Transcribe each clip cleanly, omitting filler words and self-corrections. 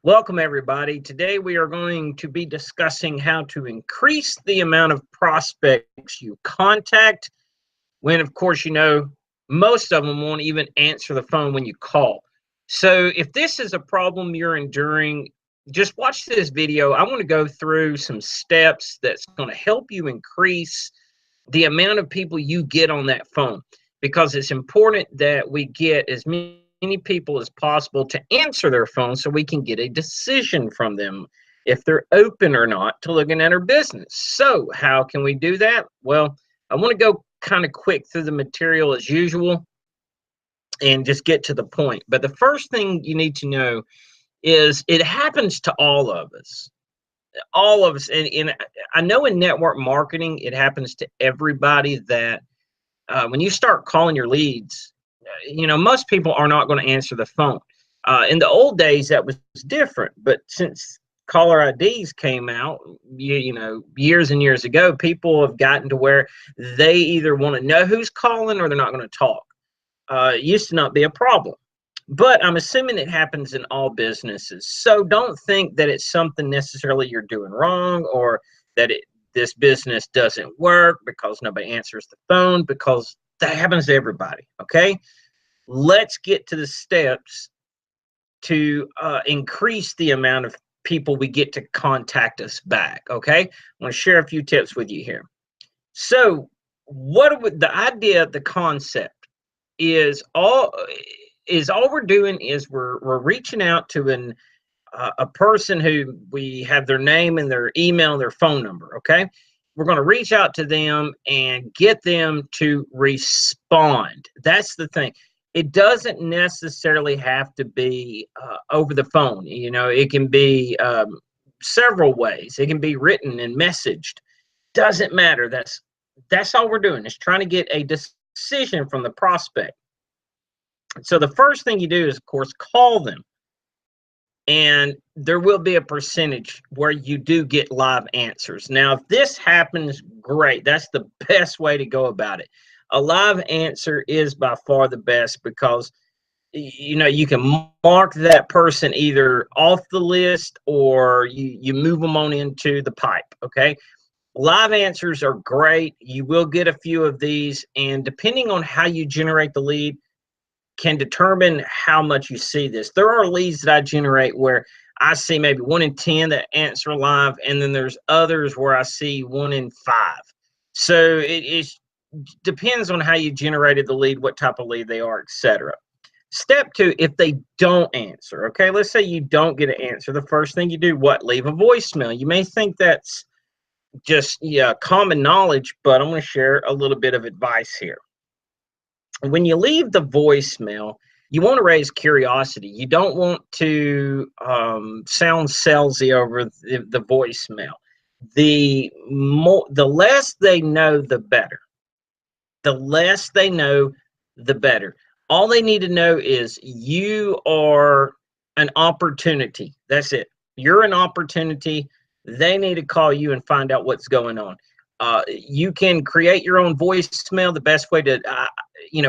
Welcome, everybody. Today we are going to be discussing how to increase the amount of prospects you contact when, of course, most of them won't even answer the phone when you call. So if this is a problem you're enduring, just watch this video. I want to go through some steps that's going to help you increase the amount of people you get on that phone, because it's important that we get as many people as possible to answer their phone so we can get a decision from them if they're open or not to looking at our business. So how can we do that? Well, I want to go kind of quick through the material as usual and just get to the point. But the first thing you need to know is it happens to all of us. All of us. And I know in network marketing, it happens to everybody that when you start calling your leads, most people are not going to answer the phone. In the old days, that was different. But since caller IDs came out, years and years ago, people have gotten to where they either want to know who's calling or they're not going to talk. It used to not be a problem. But I'm assuming it happens in all businesses. So don't think that it's something necessarily you're doing wrong, or that this business doesn't work because nobody answers the phone, because that happens to everybody, okay? Let's get to the steps to increase the amount of people we get to contact us back, okay? I want to share a few tips with you here. So the idea, the concept is all we're doing is we're reaching out to a person who we have their name and their email and their phone number, okay? We're going to reach out to them and get them to respond. That's the thing. It doesn't necessarily have to be over the phone. It can be several ways. It can be written and messaged. Doesn't matter. That's all we're doing, is trying to get a decision from the prospect. So the first thing you do is, of course, call them. And there will be a percentage where you do get live answers. Now, if this happens, great. That's the best way to go about it. A live answer is by far the best, because you can mark that person either off the list or you move them on into the pipe, okay? Live answers are great. You will get a few of these, and depending on how you generate the lead can determine how much you see this. There are leads that I generate where I see maybe 1 in 10 that answer live, and then there's others where I see 1 in 5. So it depends on how you generated the lead, what type of lead they are, etc. Step 2, if they don't answer, okay, let's say you don't get an answer. The first thing you do, leave a voicemail. You may think that's just common knowledge, but I'm going to share a little bit of advice here. When you leave the voicemail, you want to raise curiosity. You don't want to sound salesy over the voicemail. The less they know, the better. The less they know, the better. All they need to know is you are an opportunity. That's it. You're an opportunity. They need to call you and find out what's going on. You can create your own voicemail. The best way to,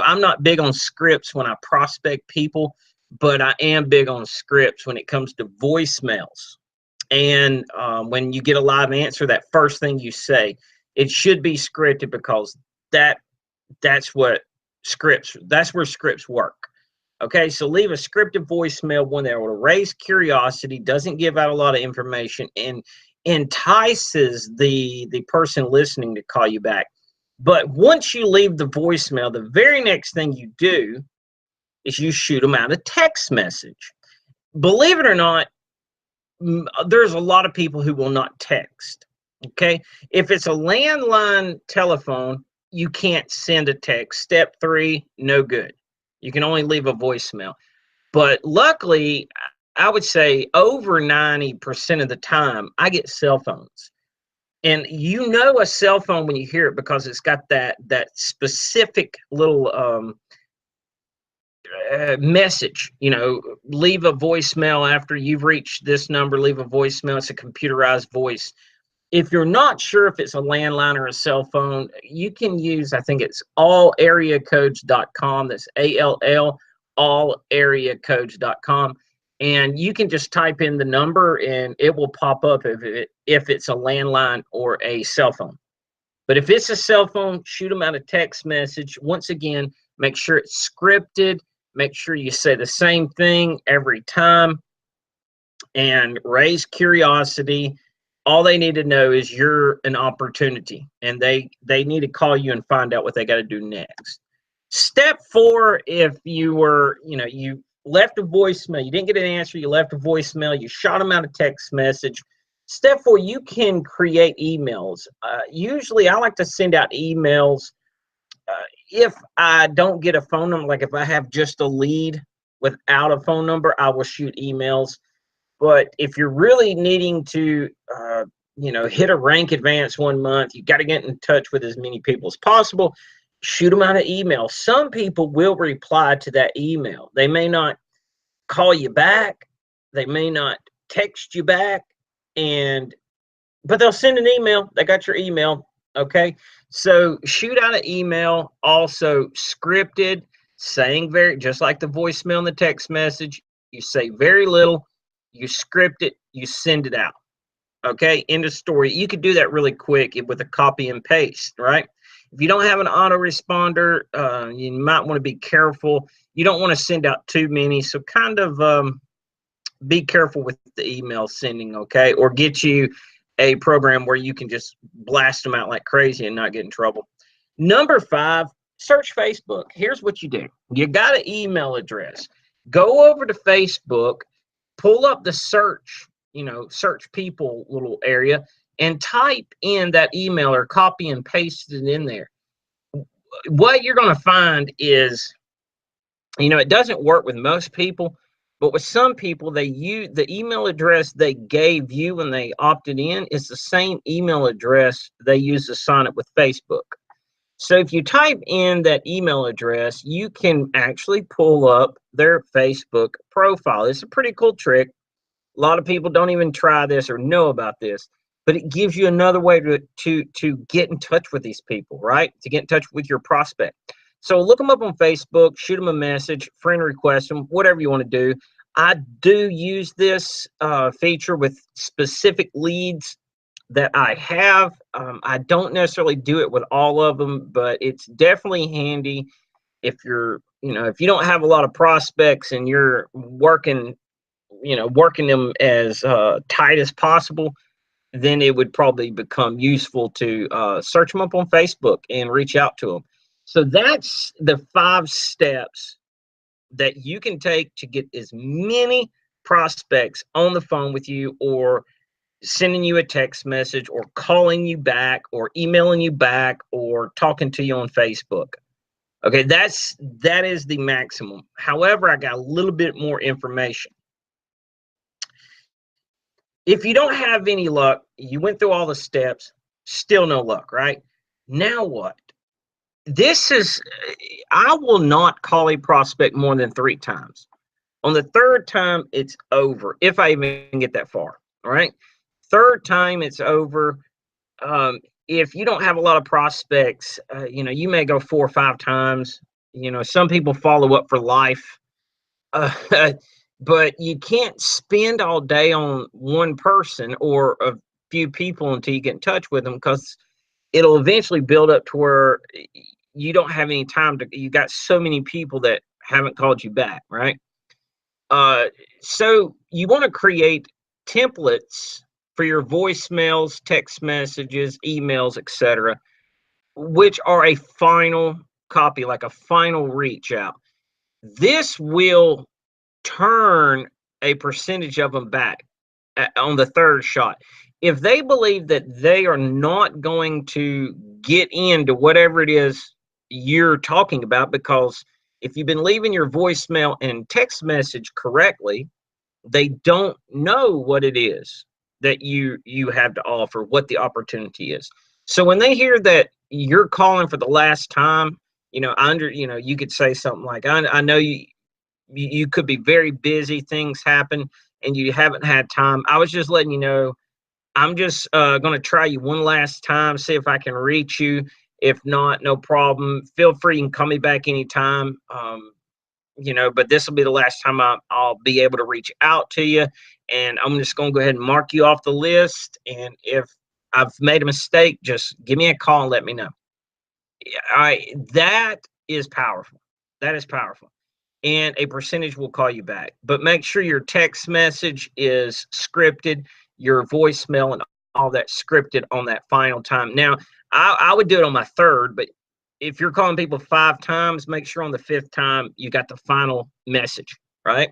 I'm not big on scripts when I prospect people, but I am big on scripts when it comes to voicemails. And when you get a live answer, that first thing you say, it should be scripted, because that's where scripts work. Okay, so leave a scripted voicemail, one that will raise curiosity, doesn't give out a lot of information, and entices the person listening to call you back. But once you leave the voicemail, the very next thing you do is you shoot them out a text message. Believe it or not, there's a lot of people who will not text. Okay, if it's a landline telephone, you can't send a text. Step 3, no good. You can only leave a voicemail. But luckily, I would say over 90% of the time, I get cell phones. And a cell phone when you hear it, because it's got that specific little message, leave a voicemail after you've reached this number, leave a voicemail. It's a computerized voice. If you're not sure if it's a landline or a cell phone, you can use, I think it's allareacodes.com. That's ALL, allareacodes.com. And you can just type in the number and it will pop up if it's a landline or a cell phone. But if it's a cell phone, shoot them out a text message. Once again, make sure it's scripted. Make sure you say the same thing every time and raise curiosity. All they need to know is you're an opportunity, and they need to call you and find out what they got to do next. Step 4, if you were, you left a voicemail, you didn't get an answer, you left a voicemail, you shot them out a text message. Step 4, you can create emails. Usually I like to send out emails if I don't get a phone number, like if I have just a lead without a phone number, I will shoot emails. But if you're really needing to, hit a rank advance 1 month, you got to get in touch with as many people as possible. Shoot them out an email. Some people will reply to that email. They may not call you back. They may not text you back, but they'll send an email. They got your email. Okay. So shoot out an email, also scripted, saying just like the voicemail and the text message. You say very little. You script it, you send it out. Okay, end of story. You could do that really quick with a copy and paste, right? If you don't have an autoresponder, you might want to be careful. You don't want to send out too many, so kind of be careful with the email sending, okay? Or get you a program where you can just blast them out like crazy and not get in trouble. Number 5, search Facebook. Here's what you do. You got an email address. Go over to Facebook, pull up the search people little area and type in that email or copy and paste it in there. What you're going to find is, it doesn't work with most people, but with some people, they use the email address they gave you when they opted in is the same email address they use to sign up with Facebook. So if you type in that email address, you can actually pull up their Facebook profile. It's a pretty cool trick. A lot of people don't even try this or know about this, but it gives you another way to get in touch with these people, right? To get in touch with your prospect. So look them up on Facebook, shoot them a message, friend request them, whatever you want to do. I do use this feature with specific leads that I have. I don't necessarily do it with all of them, but it's definitely handy if you're, if you don't have a lot of prospects and you're working them as tight as possible, then it would probably become useful to search them up on Facebook and reach out to them. So that's the 5 steps that you can take to get as many prospects on the phone with you, or sending you a text message, or calling you back, or emailing you back, or talking to you on Facebook. Okay, that is the maximum. However, I got a little bit more information. If you don't have any luck, you went through all the steps, still no luck, right? Now what? I will not call a prospect more than 3 times. On the 3rd time, it's over, if I even get that far, all right? 3rd time, it's over. If you don't have a lot of prospects, you may go 4 or 5 times. Some people follow up for life. But you can't spend all day on one person or a few people until you get in touch with them, because it'll eventually build up to where you don't have any time you got so many people that haven't called you back, right? So you want to create templates for your voicemails, text messages, emails, etc., which are a final copy, like a final reach out. This will turn a percentage of them back on the 3rd shot. If they believe that they are not going to get into whatever it is you're talking about, because if you've been leaving your voicemail and text message correctly, they don't know what it is that you have to offer, what the opportunity is. So when they hear that you're calling for the last time, you could say something like, I know you could be very busy, things happen, and you haven't had time. I was just letting you know I'm just going to try you one last time, see if I can reach you. If not, no problem. Feel free, you can call me back anytime. You know, but this will be the last time I'll be able to reach out to you. And I'm just going to go ahead and mark you off the list. And if I've made a mistake, just give me a call and let me know. That is powerful. That is powerful. And a percentage will call you back. But make sure your text message is scripted, your voicemail and all that scripted on that final time. Now, I would do it on my third, but if you're calling people 5 times, make sure on the 5th time you got the final message, right?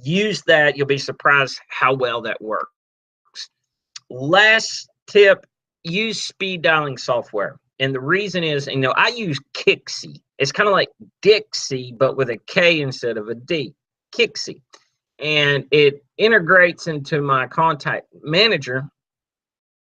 Use that. You'll be surprised how well that works. Last tip, use speed dialing software. And the reason is, you know, I use Kixie. It's kind of like Dixie, but with a K instead of a D. Kixie. And it integrates into my contact manager.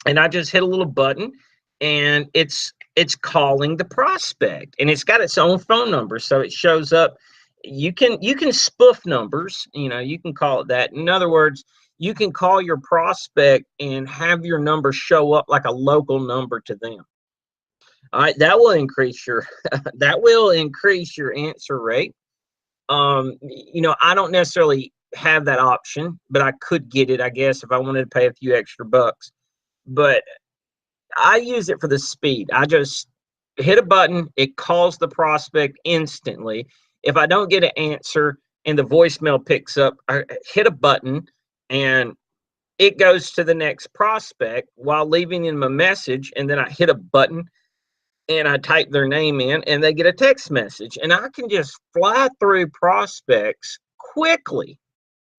And I just hit a little button and it's calling the prospect, and it's got its own phone number, so it shows up. You can spoof numbers, you know, you can call it that. In other words, you can call your prospect and have your number show up like a local number to them. All right, that will increase your that will increase your answer rate. You know, I don't necessarily have that option, but I could get it, I guess, if I wanted to pay a few extra bucks. But I use it for the speed. I just hit a button, it calls the prospect instantly. If I don't get an answer and the voicemail picks up, I hit a button and it goes to the next prospect while leaving them a message. And then I hit a button and I type their name in and they get a text message. And I can just fly through prospects quickly.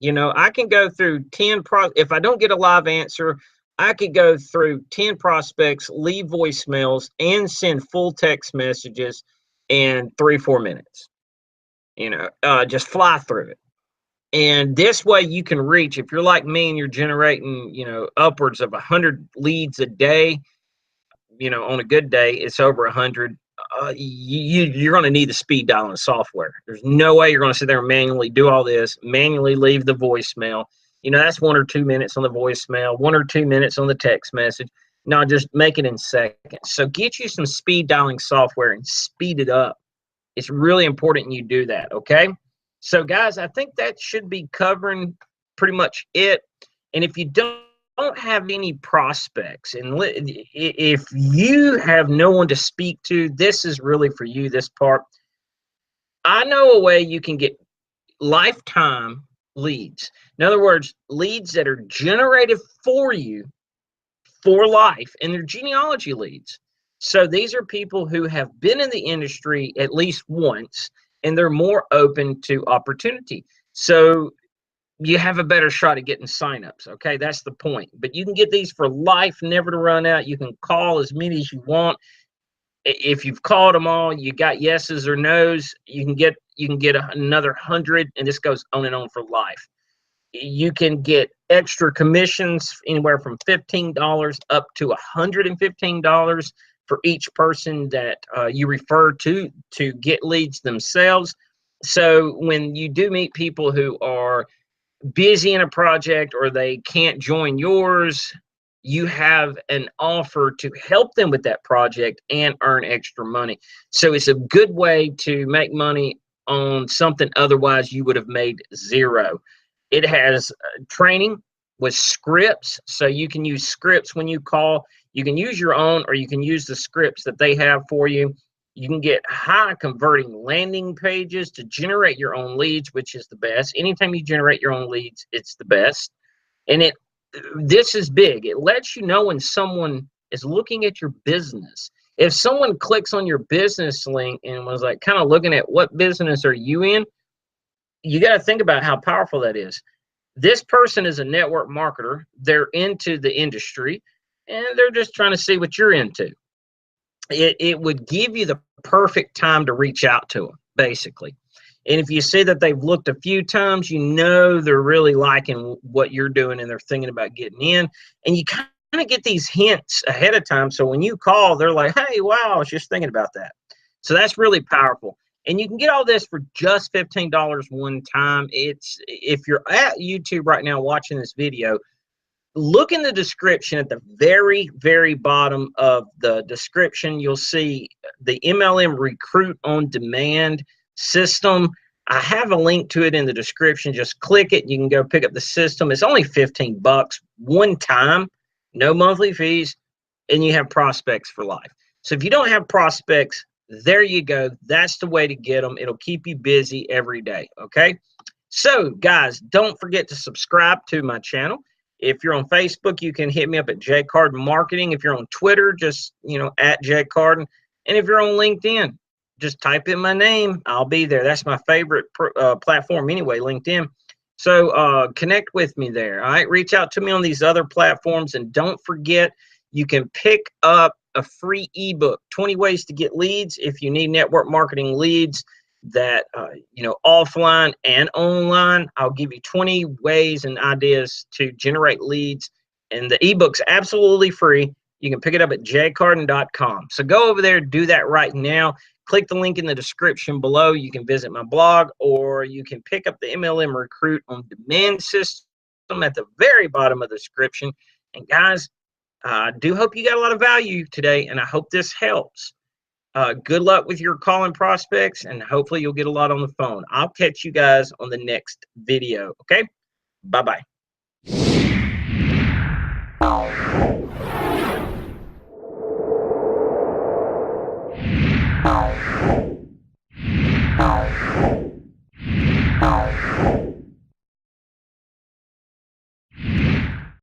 You know, I can go through 10 if I don't get a live answer, I could go through 10 prospects, leave voicemails, and send full text messages in 3-4 minutes. You know, just fly through it. And this way you can reach, if you're like me and you're generating, you know, upwards of 100 leads a day, you know, on a good day, it's over 100. You're going to need the speed dialing software. There's no way you're going to sit there and manually do all this, manually leave the voicemail. You know, that's 1 or 2 minutes on the voicemail, 1 or 2 minutes on the text message. No, just make it in seconds. So get you some speed dialing software and speed it up. It's really important you do that, okay? So, guys, I think that should be covering pretty much it. And if you don't have any prospects, and if you have no one to speak to, this is really for you, this part. I know a way you can get lifetime leads. In other words, leads that are generated for you for life, and they're genealogy leads. So these are people who have been in the industry at least once, and they're more open to opportunity. So you have a better shot at getting signups. Okay, that's the point. But you can get these for life, never to run out. You can call as many as you want. If you've called them all, you got yeses or nos, you can get another 100, and this goes on and on for life. You can get extra commissions anywhere from $15 up to $115 for each person that you refer to get leads themselves. So when you do meet people who are busy in a project or they can't join yours, you have an offer to help them with that project and earn extra money. So it's a good way to make money on something otherwise you would have made zero. It has training with scripts, so you can use scripts when you call. You can use your own, or you can use the scripts that they have for you. You can get high converting landing pages to generate your own leads, which is the best. Anytime you generate your own leads, it's the best. And this is big. It lets you know when someone is looking at your business. If someone clicks on your business link and was like kind of looking at what business are you in, you got to think about how powerful that is. This person is a network marketer. They're into the industry, and they're just trying to see what you're into. It would give you the perfect time to reach out to them, basically. And if you see that they've looked a few times, you know they're really liking what you're doing and they're thinking about getting in. And you kind of get these hints ahead of time. So when you call, they're like, hey, wow, I was just thinking about that. So that's really powerful. And you can get all this for just $15 one time. If you're at YouTube right now watching this video, look in the description at the very, very bottom of the description. You'll see the MLM Recruit on Demand system. I have a link to it in the description. Just click it. You can go pick up the system. It's only 15 bucks one time, no monthly fees, and you have prospects for life. So if you don't have prospects, there you go. That's the way to get them. It'll keep you busy every day. Okay. So guys, don't forget to subscribe to my channel. If you're on Facebook, you can hit me up at J Carden Marketing. If you're on Twitter, just, at J Carden. And if you're on LinkedIn, just type in my name. I'll be there. That's my favorite platform anyway, LinkedIn. So connect with me there. All right. Reach out to me on these other platforms. And don't forget, you can pick up a free ebook, 20 ways to get leads if you need network marketing leads that, offline and online. I'll give you 20 ways and ideas to generate leads. And the ebook's absolutely free. You can pick it up at jcarden.com. So go over there, do that right now. Click the link in the description below. You can visit my blog, or you can pick up the MLM Recruit on Demand system at the very bottom of the description. And guys, I do hope you got a lot of value today, and I hope this helps. Good luck with your calling prospects, and hopefully you'll get a lot on the phone. I'll catch you guys on the next video. Okay? Bye-bye. Ow.